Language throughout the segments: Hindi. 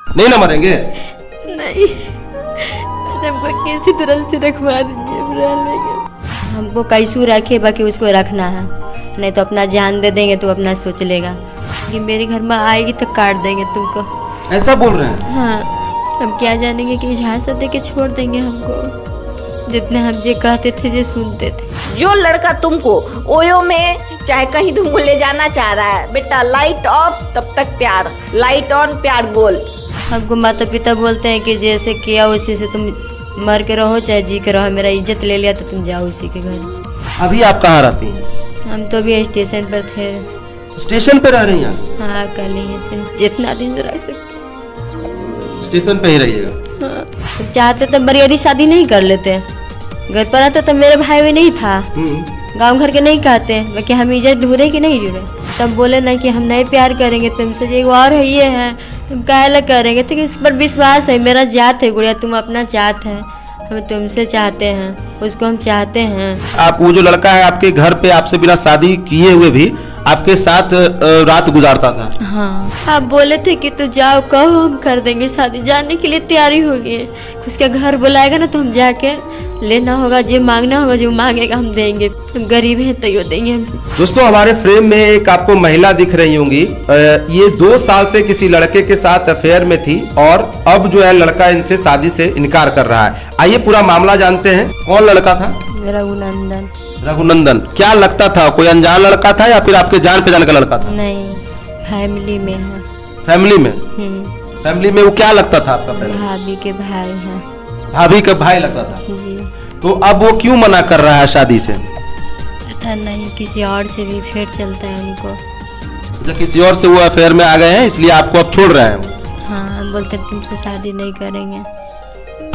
नहीं ना मरेंगे? नहीं, बस हमको किसी तरह से रखवा दीजिए, हम रह लेंगे। हमको कैसू रखे, बाकी उसको रखना है, नहीं तो अपना जान दे देंगे तो अपना सोच लेगा कि मेरे घर में आएगी तो काट देंगे तुमको। ऐसा बोल रहे हैं? हाँ, हम क्या जानेंगे कि झांसा दे के छोड़ देंगे हमको। जितने हम जे कहते थे जे सुनते थे। जो लड़का तुमको ओयो में चाहे कहीं तुमको ले जाना चाह रहा है, बेटा लाइट ऑफ तब तक प्यार, लाइट ऑन प्यार बोल। हमको माता पिता बोलते हैं कि जैसे किया उसी से तुम मर के रहो चाहे जी के रहो, मेरा इज्जत ले लिया तो तुम जाओ उसी के घर। अभी आप कहाँ रहती हैं? हम तो अभी स्टेशन पर थे। स्टेशन पे रह रही हैं? हाँ, कल ही से जितना दिन रह सकते। स्टेशन पे ही रहिएगा? हाँ, चाहते तो बरियारी शादी नहीं कर लेते, घर पर आता तो मेरे भाई भी नहीं था, गांव घर के नहीं कहते, बाकी हम इज्जत ढूंढे कि नहीं जुड़े। तब बोले ना कि हम नहीं प्यार करेंगे तुमसे, जो और है ये है तुम क्या लग करेंगे, तो उस पर विश्वास है, मेरा जात है गुड़िया, तुम अपना जात है, हम तुमसे चाहते हैं, उसको हम चाहते हैं। आप वो जो लड़का है आपके घर पे आपसे बिना शादी किए हुए भी आपके साथ रात गुजारता था? हाँ, आप बोले थे कि तू जाओ, कहो हम कर देंगे शादी, जाने के लिए तैयारी हो गई है। उसका घर बुलाएगा ना तो हम जाके लेना होगा, जो मांगना होगा, जो मांगेगा हम देंगे, हम गरीब हैं तो यो देंगे हम। दोस्तों, हमारे फ्रेम में एक आपको महिला दिख रही होंगी, ये 2 साल से किसी लड़के के साथ अफेयर में थी और अब जो है लड़का इनसे शादी से इनकार कर रहा है। आइए पूरा मामला जानते हैं। कौन लड़का था? रघुनंदन। रघुनंदन। क्या लगता था, कोई अनजान लड़का था या फिर आपके जान पहचान का लड़का था? नहीं, फैमिली में है। फैमिली में? फैमिली में वो क्या लगता था आपका? भाभी के भाई हैं। भाभी का भाई लगता था जी। तो अब वो क्यों मना कर रहा है शादी से? पता नहीं, किसी और से भी फिर चलता है उनको। जब किसी और से वो अफेयर में आ गए हैं इसलिए आपको अब छोड़ रहे हैं? हाँ, बोलते तुमसे शादी नहीं करेंगे।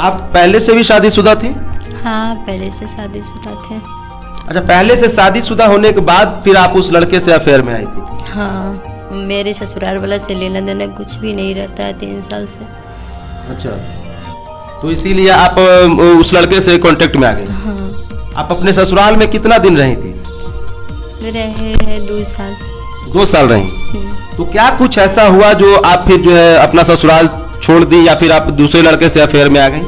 आप पहले से भी शादीशुदा थी? हाँ, पहले से शादीशुदा थे। अच्छा, पहले से शादीशुदा होने के बाद फिर आप उस लड़के से अफेयर में आई थी? हाँ, मेरे ससुराल वाला से लेना देना कुछ भी नहीं रहता है 3 साल से। अच्छा, तो इसीलिए आप उस लड़के से कांटेक्ट में आ गए? हाँ। आप अपने ससुराल में कितना दिन रही थी? रहे हैं 2 साल। 2 साल रही। तो क्या कुछ ऐसा हुआ जो आप फिर जो है अपना ससुराल छोड़ दी या फिर आप दूसरे लड़के से अफेयर में आ गई?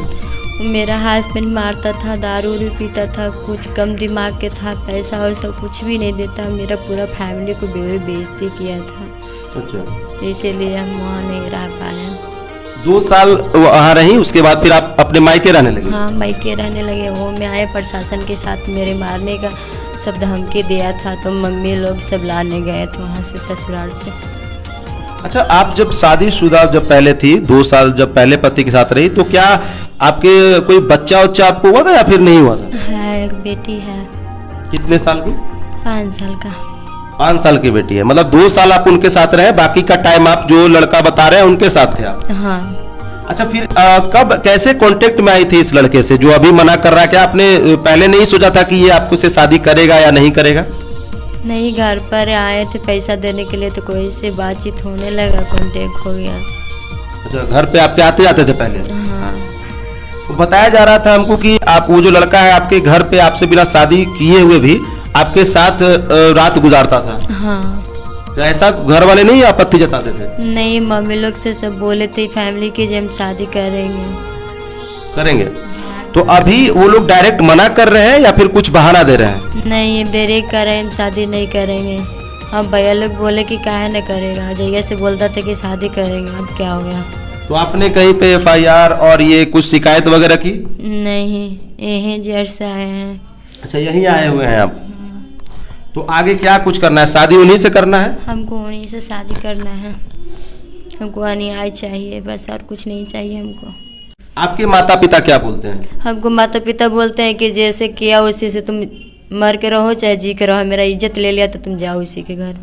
मेरा हस्बैंड मारता था, दारू भी पीता था, कुछ कम दिमाग के था, पैसा वैसा कुछ भी नहीं देता, मेरा पूरा फैमिली को बेइज्जती किया था। अच्छा, इसीलिए हम वहाँ नहीं रह पाए। 2 साल वहाँ रही, उसके बाद फिर आप अपने मायके रहने लगे? हाँ, मायके रहने लगे। वो में आए, प्रशासन के साथ मेरे मारने का सब धमकी दिया था, तो मम्मी लोग सब लाने गए थे वहाँ से ससुराल से। अच्छा, आप जब शादीशुदा जब पहले थी, 2 साल जब पहले पति के साथ रही, तो क्या आपके कोई बच्चा उच्चा आपको हुआ था या फिर नहीं हुआ था? है, एक बेटी है। कितने साल की? 5 साल का। 5 साल की बेटी है, मतलब 2 साल आप उनके साथ रहे, बाकी का टाइम आप जो लड़का बता रहे हैं उनके साथ थे आप? हाँ। अच्छा, फिर कब कैसे कांटेक्ट में आई थी इस लड़के से जो अभी मना कर रहा है? क्या आपने पहले नहीं सोचा था कि ये आपको से शादी करेगा या नहीं करेगा? नहीं, घर पर आए थे पैसा देने के लिए, तो कोई से बातचीत होने लगा, कांटेक्ट हो गया। अच्छा, घर पे आपके आते जाते थे पहले? हाँ। तो बताया जा रहा था हमको कि आप वो जो लड़का है आपके घर पे आपसे बिना शादी किए हुए भी आपके साथ रात गुजारता था? हाँ। तो ऐसा घर वाले नहीं आपत्ति जताते थे? नहीं, मम्मी लोग से सब बोले थे फैमिली के, जब हम शादी करेंगे। तो अभी वो लोग डायरेक्ट मना कर रहे हैं या फिर कुछ बहाना दे रहे हैं? नहीं, ब्रेक कर रहे हैं, हम शादी नहीं करेंगे। अब भैया लोग बोले कि काहे न करेगा, जगह से बोलता था कि शादी करेंगे, अब क्या हो गया। तो आपने कहीं पे FIR और ये कुछ शिकायत वगैरह की? नहीं, यहीं जड़ से आए हैं। अच्छा, यहीं आए हुए हैं आप। तो आगे क्या कुछ करना है? शादी उन्हीं से करना है? हमको उन्हीं से शादी करना है, हमको अन्याय चाहिए बस, और कुछ नहीं चाहिए हमको। आपके माता पिता क्या बोलते हैं? हमको माता पिता बोलते हैं कि जैसे किया उसी से तुम मर के रहो चाहे जी के रहो, मेरा इज्जत ले लिया तो तुम जाओ उसी के घर।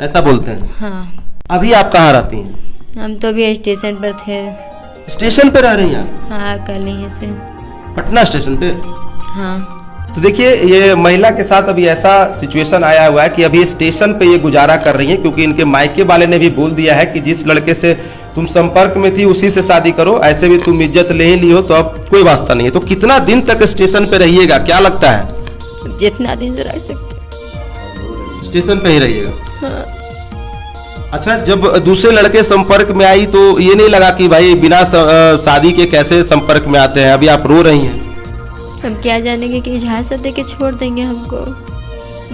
ऐसा बोलते हैं? हाँ। अभी आप कहाँ रहती हैं? हम तो अभी स्टेशन पर थे। स्टेशन पे रह रही हैं? हाँ, कल ही से। पटना स्टेशन पे? हाँ। तो देखिए, ये महिला के साथ अभी ऐसा सिचुएशन आया हुआ है कि अभी स्टेशन पे ये गुजारा कर रही है, क्योंकि इनके मायके वाले ने भी बोल दिया है कि जिस लड़के से तुम संपर्क में थी उसी से शादी करो, ऐसे भी तुम इज्जत ले ही ली हो तो अब कोई वास्ता नहीं है। तो कितना दिन तक स्टेशन पे रहिएगा, क्या लगता है? जितना दिन रह सकते। स्टेशन पे ही रहिएगा? हाँ। अच्छा, जब दूसरे लड़के संपर्क में आई तो ये नहीं लगा कि भाई बिना शादी के कैसे संपर्क में आते हैं? अभी आप रो रही हैं। हम क्या जानेंगे कि इजाज़त दे के छोड़ देंगे हमको,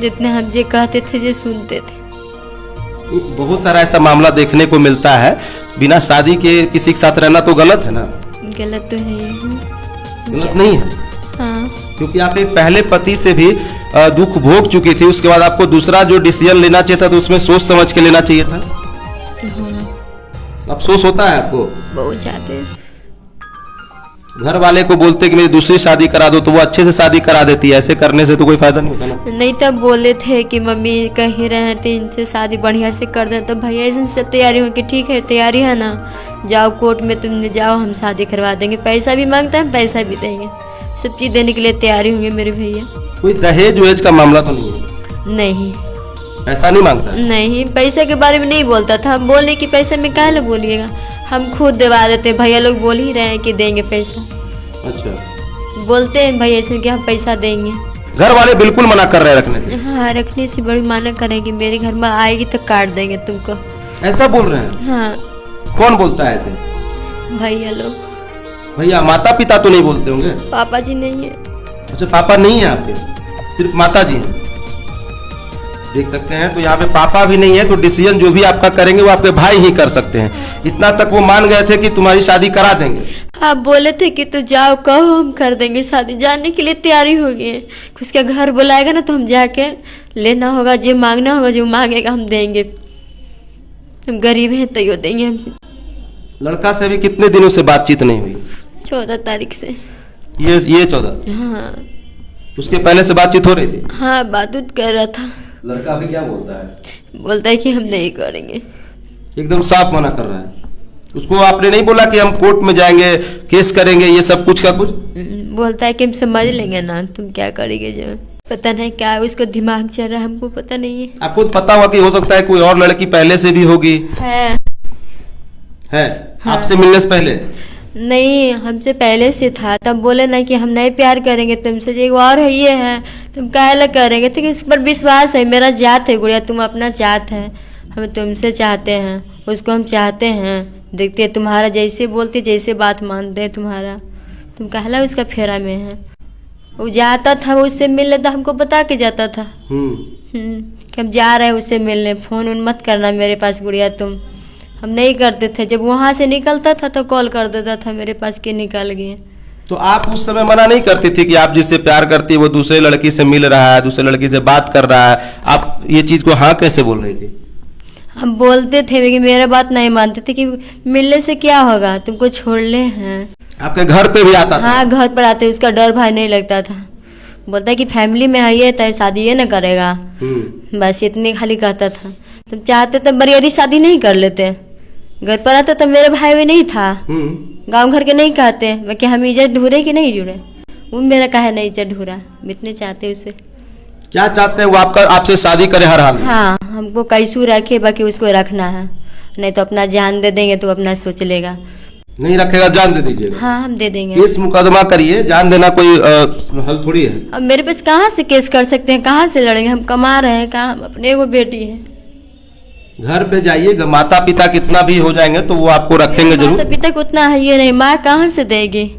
जितने हम जे कहते थे जे सुनते थे। बहुत सारा ऐसा मामला देखने को मिलता है, बिना शादी के किसी के साथ रहना तो गलत है ना? गलत तो है ही। गलत नहीं है, हाँ। क्योंकि आप एक पहले पति से भी दुख भोग चुकी थी, उसके बाद आपको दूसरा जो डिसीजन लेना चाहिए था तो उसमें सोच समझ के लेना चाहिए था। अफसोस होता है आपको? बहुत ज्यादा। घर वाले को बोलते कि मेरी दूसरी शादी करा दो तो वो अच्छे से शादी करा देती है, ऐसे करने से तो कोई फायदा नहीं होता ना। नहीं, तब बोले थे कि मम्मी कहीं रहे थे, इनसे शादी बढ़िया से कर दें। तो भैया इसमें सब तैयारी हो कि ठीक है, तैयारी है ना, जाओ कोर्ट में तुम जाओ, हम शादी करवा देंगे। पैसा भी मांगता है, पैसा भी देंगे, सब चीज़ देने के लिए तैयारी होंगे मेरे भैया। कोई दहेज वहेज का मामला तो नहीं है? नहीं, पैसा नहीं मांगता है? नहीं, पैसे के बारे में नहीं बोलता था। हम बोले कि पैसे में काहे ला बोलिएगा, हम खुद दिवा देते। भैया लोग बोल ही रहे हैं कि देंगे पैसा। अच्छा, बोलते हैं भैया ऐसे कि हम पैसा देंगे। घर वाले बिल्कुल मना कर रहे हैं रखने से? हाँ, रखने से बड़ी माना करेंगे, मेरे घर में आएगी तो काट देंगे तुमको। ऐसा बोल रहे हैं? हाँ। कौन बोलता है ऐसे? भैया लोग। भैया, माता पिता तो नहीं बोलते होंगे? पापा जी नहीं है। अच्छा, पापा नहीं है आपके, सिर्फ माता जी हैं। देख सकते हैं, तो यहाँ पे पापा भी नहीं है, तो डिसीजन जो भी आपका करेंगे वो आपके भाई ही कर सकते हैं। इतना तक वो मान गए थे कि तुम्हारी शादी करा देंगे। आप बोले थे कि तू जाओ, कहो हम कर देंगे शादी। जाने के लिए तैयारी हो गई है, उसका घर बुलाएगा ना तो हम जाके लेना होगा, जो मांगना होगा, जो मांगेगा हम देंगे। हम गरीब हैं तो यो देंगे हम। लड़का से अभी कितने दिनों से बातचीत नहीं हुई? 14 तारीख से। ये 14? हाँ। उसके पहले से बातचीत हो रही थी? हाँ, बात कर रहा था। लड़का अभी क्या बोलता है? बोलता है कि हम नहीं करेंगे। एकदम साफ मना कर रहा है। उसको आपने नहीं बोला कि हम कोर्ट में जाएंगे, केस करेंगे, ये सब कुछ का कुछ? बोलता है कि हम समझ लेंगे ना, तुम क्या करेंगे। जो पता नहीं क्या उसको दिमाग चल रहा है, हमको पता नहीं है। आपको पता हुआ कि हो सकता है कोई और लड़की पहले से भी होगी? है। हाँ। आपसे मिलने से पहले? नहीं, हमसे पहले से था। तब बोले ना कि हम नहीं प्यार करेंगे तुमसे, जो एक और है ये है, तुम काहे करेंगे। तो उस पर विश्वास है, मेरा जात है गुड़िया, तुम अपना जात है, हम तुमसे चाहते हैं, उसको हम चाहते हैं। देखते हैं तुम्हारा जैसे बोलते, जैसे बात मानते हैं तुम्हारा, तुम कहला उसका फेरा में है। वो जाता था, वो उससे मिलने तो हमको बता के जाता था कि हम जा रहे हैं उससे मिलने, फोन उन मत करना मेरे पास गुड़िया तुम। हम नहीं करते थे, जब वहाँ से निकलता था तो कॉल कर देता था मेरे पास कि निकल गए। तो आप उस समय मना नहीं करती थी कि आप जिससे प्यार करती है वो दूसरे लड़की से मिल रहा है, दूसरे लड़की से बात कर रहा है, आप ये चीज को हाँ कैसे बोल रही थी? हम बोलते थे लेकिन मेरा बात नहीं मानते थे कि मिलने से क्या होगा, तुमको छोड़ ले हैं। आपके घर पे भी आता था? हाँ, घर पर आते, उसका डर भाई नहीं लगता था। बोलता कि फैमिली में है तो शादी ये न करेगा, बस इतनी खाली कहता था। तुम चाहते तो बरियारी शादी नहीं कर लेते, घर पर आता तो मेरे भाई भी नहीं था, गांव घर के नहीं कहते कि हम इज्जत ढूंढे कि नहीं जुड़े। वो मेरा काहे नहीं इज्जत ढूंढा, इतने चाहते उसे। क्या चाहते हैं वो? आपसे शादी करे हर हाल में? हाँ, हमको कैसू रखे, बाकी उसको रखना है, नहीं तो अपना जान दे देंगे तो अपना सोच लेगा। नहीं रखेगा जान दे दीजिएगा? हाँ, हम दे देंगे। केस मुकदमा करिए, जान देना कोई हल थोड़ी है। अब मेरे पास कहाँ से केस कर सकते हैं, कहाँ से लड़ेंगे, हम कमा रहे हैं, कहाँ, हम अपने वो बेटी है। घर पे जाइए, माता पिता कितना भी हो जाएंगे तो वो आपको रखेंगे जरूर। माता पिता को उतना है ये नहीं, माँ कहाँ से देगी,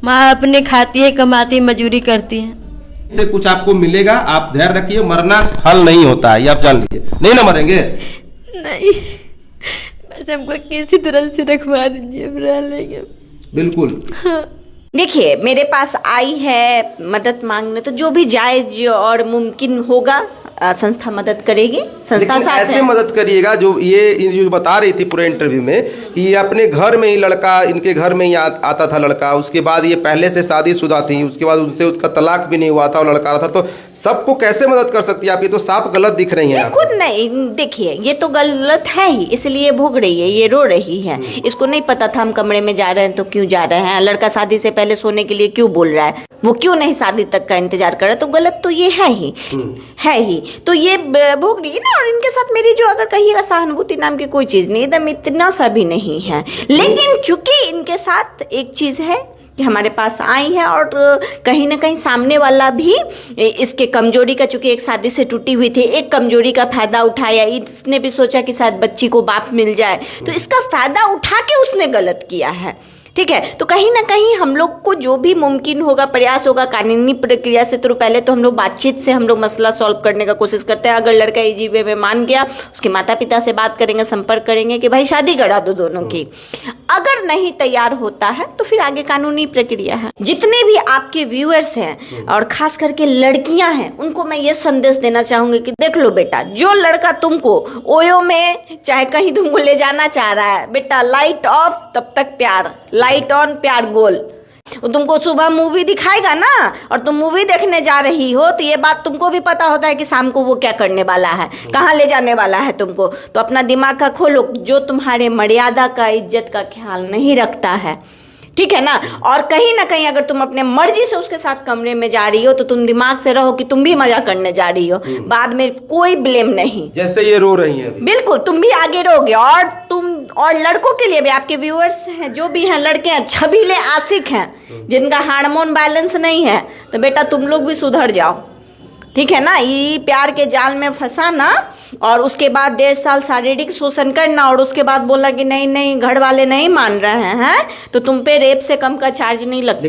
माँ अपने खाती है, कमाती है, मजदूरी करती है। इससे कुछ आपको मिलेगा, आप धैर्य रखिए, मरना हल नहीं होता है, ये आप जान लीजिए। नहीं ना मरेंगे? नहीं, बस हमको किसी तरह से रखवा दीजिए, रह लेंगे। बिल्कुल। हाँ। देखिए, मेरे पास आई है मदद मांगने, तो जो भी जायज और मुमकिन होगा संस्था मदद करेगी। संस्था साथ ऐसे है। मदद करिएगा जो ये बता रही थी पूरे इंटरव्यू में कि ये अपने घर में ही लड़का, इनके घर में ही आता था लड़का, उसके बाद ये पहले से शादीशुदा थी, उसके बाद उनसे उसका तलाक भी नहीं हुआ था और लड़का रहा था, तो सबको कैसे मदद कर सकती है आप? ये तो साफ गलत दिख रही है। खुद नहीं, देखिए ये तो गलत है ही, इसलिए भोग रही है, ये रो रही है। इसको नहीं पता था हम कमरे में जा रहे हैं तो क्यों जा रहे हैं, लड़का शादी से पहले सोने के लिए क्यों बोल रहा है, वो क्यों नहीं शादी तक का इंतजार कर रहा है, तो गलत तो ये है ही। तो ये भोग रही है ना। और इनके साथ मेरी जो अगर कहिएगा सहानुभूति नाम की कोई चीज नहीं, एकदम इतना सा भी नहीं है। लेकिन चूंकि इनके साथ एक चीज है कि हमारे पास आई है, और कहीं ना कहीं सामने वाला भी इसके कमजोरी का, चूंकि एक शादी से टूटी हुई थी, एक कमजोरी का फायदा उठाया। इसने भी सोचा कि शायद बच्ची को बाप मिल जाए, तो इसका फायदा उठा के उसने गलत किया है। ठीक है, तो कहीं ना कहीं हम लोग को जो भी मुमकिन होगा, प्रयास होगा कानूनी प्रक्रिया से, तो पहले तो हम लोग बातचीत से हम लोग मसला सॉल्व करने का कोशिश करते हैं। अगर लड़का इजी वे में मान गया, उसके माता पिता से बात करेंगे, संपर्क करेंगे कि भाई शादी करा दो दोनों की। अगर नहीं तैयार होता है तो फिर आगे कानूनी प्रक्रिया है। जितने भी आपके व्यूअर्स हैं और खास करके लड़कियां हैं, उनको मैं ये संदेश देना चाहूंगी कि देख लो बेटा, जो लड़का तुमको ओयो में चाहे कहीं तुमको ले जाना चाह रहा है, बेटा लाइट ऑफ तब तक प्यार, लाइट ऑन प्यार गोल। वो तुमको सुबह मूवी दिखाएगा ना, और तुम मूवी देखने जा रही हो, तो ये बात तुमको भी पता होता है कि शाम को वो क्या करने वाला है, कहाँ ले जाने वाला है तुमको। तो अपना दिमाग का खोलो, जो तुम्हारे मर्यादा का, इज्जत का ख्याल नहीं रखता है, ठीक है ना। और कहीं ना कहीं अगर तुम अपने मर्जी से उसके साथ कमरे में जा रही हो, तो तुम दिमाग से रहो कि तुम भी मजा करने जा रही हो, बाद में कोई ब्लेम नहीं। जैसे ये रो रही हैं अभी। बिल्कुल, तुम भी आगे रहोगे। और लड़कों के लिए भी, आपके व्यूअर्स हैं जो भी हैं, लड़के हैं, छबीले आशिक हैं जिनका हार्मोन बैलेंस नहीं है, तो बेटा तुम लोग भी सुधर जाओ, ठीक है ना। ये प्यार के जाल में फंसाना और उसके बाद 1.5 साल शारीरिक शोषण करना, और उसके बाद बोला कि नहीं नहीं घर वाले नहीं मान रहे हैं, तो तुम पे रेप से कम का चार्ज नहीं लगता।